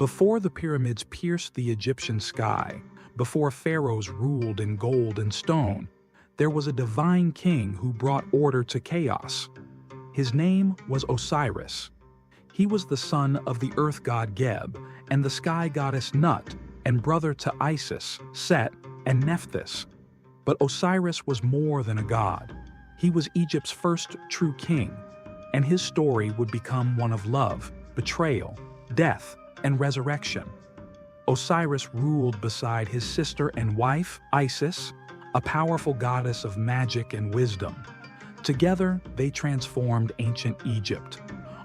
Before the pyramids pierced the Egyptian sky, before pharaohs ruled in gold and stone, there was a divine king who brought order to chaos. His name was Osiris. He was the son of the earth god Geb and the sky goddess Nut, and brother to Isis, Set, and Nephthys. But Osiris was more than a god. He was Egypt's first true king, and his story would become one of love, betrayal, death, and resurrection. Osiris ruled beside his sister and wife, Isis, a powerful goddess of magic and wisdom. Together, they transformed ancient Egypt.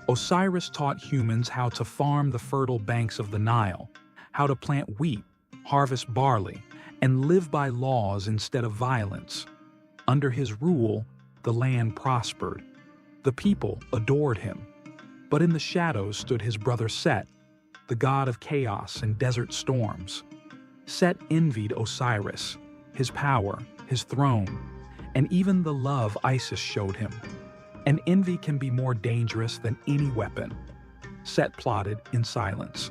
Osiris taught humans how to farm the fertile banks of the Nile, how to plant wheat, harvest barley, and live by laws instead of violence. Under his rule, the land prospered. The people adored him. But in the shadows stood his brother Set, the god of chaos and desert storms. Set envied Osiris, his power, his throne, and even the love Isis showed him. And envy can be more dangerous than any weapon. Set plotted in silence.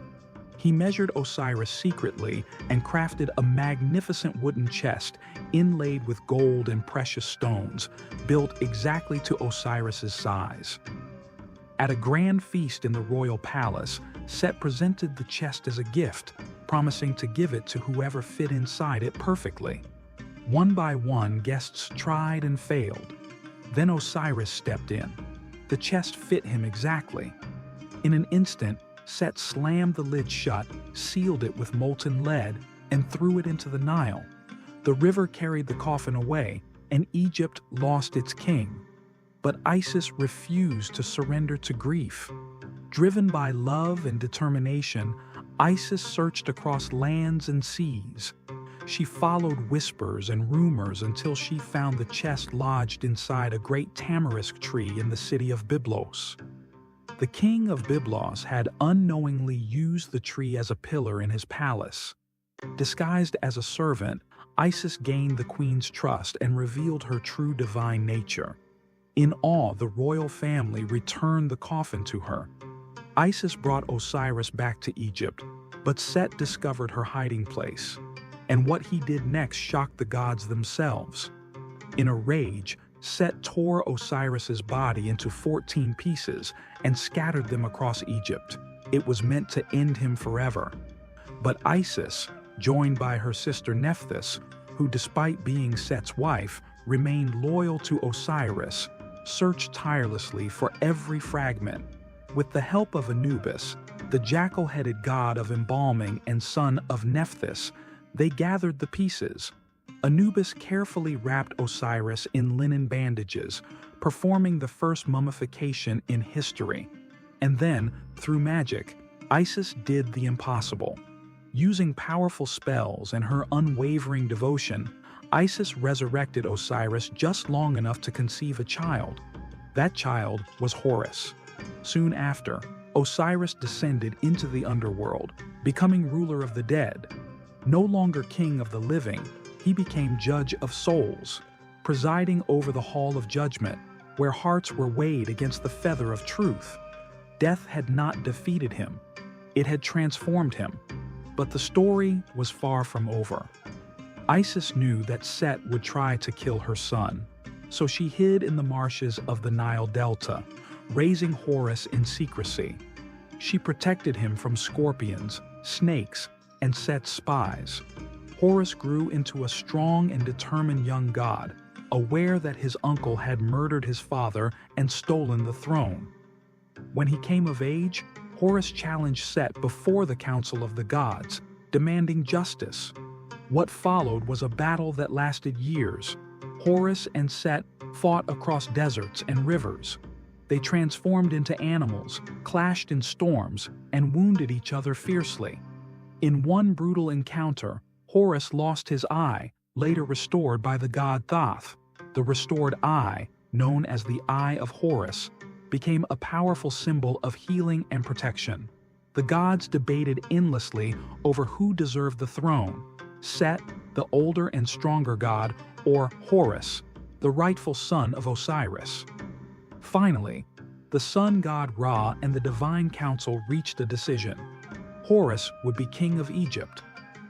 He measured Osiris secretly and crafted a magnificent wooden chest inlaid with gold and precious stones, built exactly to Osiris's size. At a grand feast in the royal palace, Set presented the chest as a gift, promising to give it to whoever fit inside it perfectly. One by one, guests tried and failed. Then Osiris stepped in. The chest fit him exactly. In an instant, Set slammed the lid shut, sealed it with molten lead, and threw it into the Nile. The river carried the coffin away, and Egypt lost its king. But Isis refused to surrender to grief. Driven by love and determination, Isis searched across lands and seas. She followed whispers and rumors until she found the chest lodged inside a great tamarisk tree in the city of Byblos. The king of Byblos had unknowingly used the tree as a pillar in his palace. Disguised as a servant, Isis gained the queen's trust and revealed her true divine nature. In awe, the royal family returned the coffin to her. Isis brought Osiris back to Egypt, but Set discovered her hiding place. And what he did next shocked the gods themselves. In a rage, Set tore Osiris's body into 14 pieces and scattered them across Egypt. It was meant to end him forever. But Isis, joined by her sister Nephthys, who despite being Set's wife, remained loyal to Osiris, searched tirelessly for every fragment. With the help of Anubis, the jackal-headed god of embalming and son of Nephthys, they gathered the pieces. Anubis carefully wrapped Osiris in linen bandages, performing the first mummification in history. And then, through magic, Isis did the impossible. Using powerful spells and her unwavering devotion, Isis resurrected Osiris just long enough to conceive a child. That child was Horus. Soon after, Osiris descended into the underworld, becoming ruler of the dead. No longer king of the living, he became judge of souls, presiding over the hall of judgment, where hearts were weighed against the feather of truth. Death had not defeated him. It had transformed him. But the story was far from over. Isis knew that Set would try to kill her son, so she hid in the marshes of the Nile Delta, raising Horus in secrecy. She protected him from scorpions, snakes, and Set's spies. Horus grew into a strong and determined young god, aware that his uncle had murdered his father and stolen the throne. When he came of age, Horus challenged Set before the Council of the Gods, demanding justice. What followed was a battle that lasted years. Horus and Set fought across deserts and rivers. They transformed into animals, clashed in storms, and wounded each other fiercely. In one brutal encounter, Horus lost his eye, later restored by the god Thoth. The restored eye, known as the Eye of Horus, became a powerful symbol of healing and protection. The gods debated endlessly over who deserved the throne: Set, the older and stronger god, or Horus, the rightful son of Osiris. Finally, the sun god Ra and the divine council reached a decision. Horus would be king of Egypt.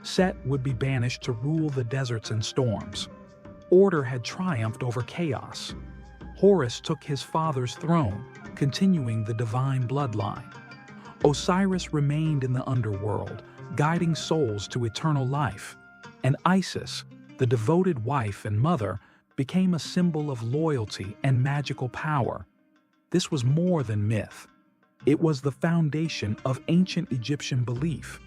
Set would be banished to rule the deserts and storms. Order had triumphed over chaos. Horus took his father's throne, continuing the divine bloodline. Osiris remained in the underworld, guiding souls to eternal life. And Isis, the devoted wife and mother, became a symbol of loyalty and magical power. This was more than myth. It was the foundation of ancient Egyptian belief.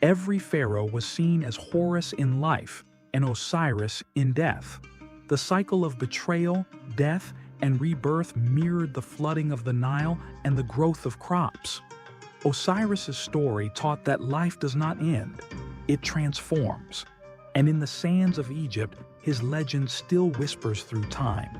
Every pharaoh was seen as Horus in life and Osiris in death. The cycle of betrayal, death, and rebirth mirrored the flooding of the Nile and the growth of crops. Osiris's story taught that life does not end, it transforms. And in the sands of Egypt, his legend still whispers through time.